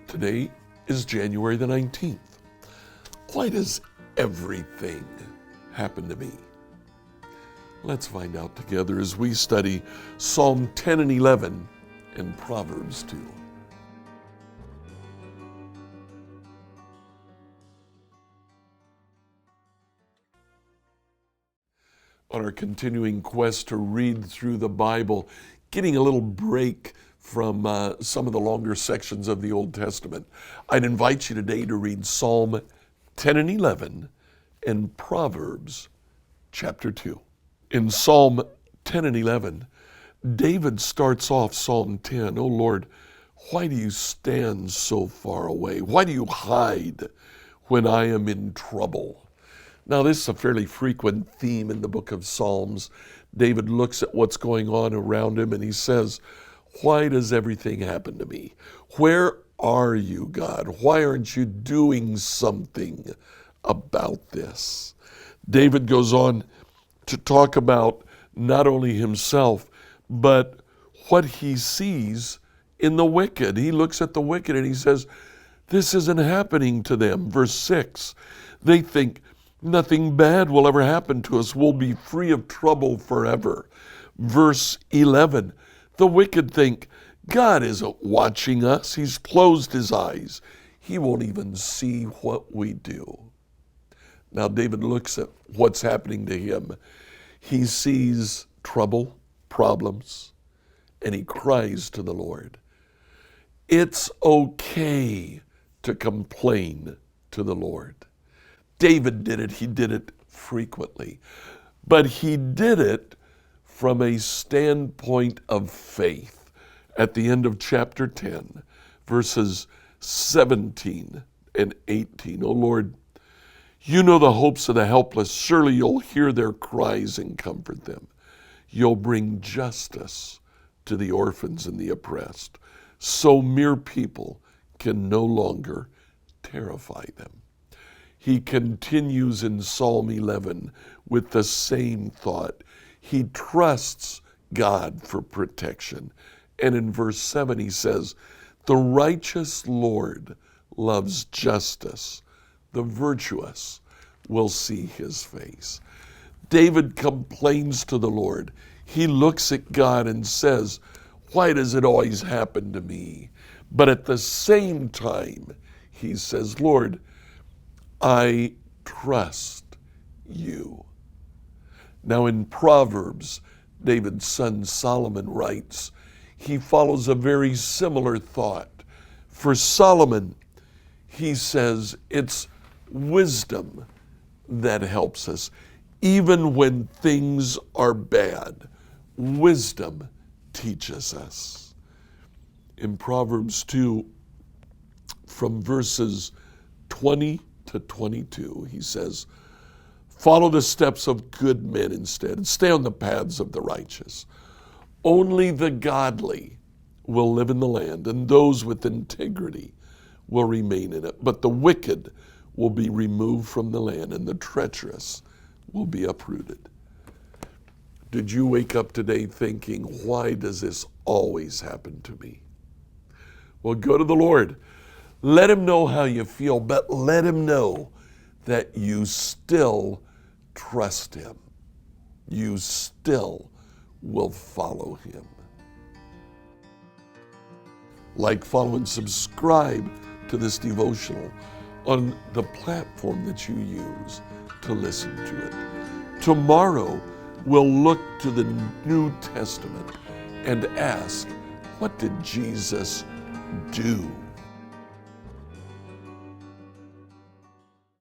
Today is January the 19th. Why does everything happen to me? Let's find out together as we study Psalm 10 and 11 and Proverbs 2. On our continuing quest to read through the Bible, getting a little break from some of the longer sections of the Old Testament, I'd invite you today to read Psalm 10 and 11 and Proverbs chapter 2. In Psalm 10 and 11, David starts off Psalm 10, "O Lord, why do you stand so far away? Why do you hide when I am in trouble?" Now, this is a fairly frequent theme in the book of Psalms. David looks at what's going on around him and he says, "Why does everything happen to me? Where are you, God? Why aren't you doing something about this?" David goes on to talk about not only himself, but what he sees in the wicked. He looks at the wicked and he says, this isn't happening to them. Verse 6, they think, nothing bad will ever happen to us. We'll be free of trouble forever. Verse 11, the wicked think, God isn't watching us. He's closed his eyes. He won't even see what we do. Now, David looks at what's happening to him. He sees trouble, problems, and he cries to the Lord. It's okay to complain to the Lord. David did it. He did it frequently. But he did it from a standpoint of faith. At the end of chapter 10, verses 17 and 18, "O Lord, you know the hopes of the helpless. Surely you'll hear their cries and comfort them. You'll bring justice to the orphans and the oppressed, so mere people can no longer terrify them." He continues in Psalm 11 with the same thought. He trusts God for protection. And in verse 7 he says, the righteous Lord loves justice. The virtuous will see his face. David complains to the Lord. He looks at God and says, why does it always happen to me? But at the same time, he says, Lord, I trust you. Now in Proverbs, David's son Solomon writes, he follows a very similar thought. For Solomon, he says, it's wisdom that helps us. Even when things are bad, wisdom teaches us. In Proverbs 2, from verses 20 to 22, he says, follow the steps of good men instead, and stay on the paths of the righteous. Only the godly will live in the land, and those with integrity will remain in it. But the wicked will be removed from the land, and the treacherous will be uprooted. Did you wake up today thinking, why does this always happen to me? Well, go to the Lord. Let him know how you feel, but let him know that you still trust him. You still will follow him. Like, follow, and subscribe to this devotional on the platform that you use to listen to it. Tomorrow, we'll look to the New Testament and ask, what did Jesus do?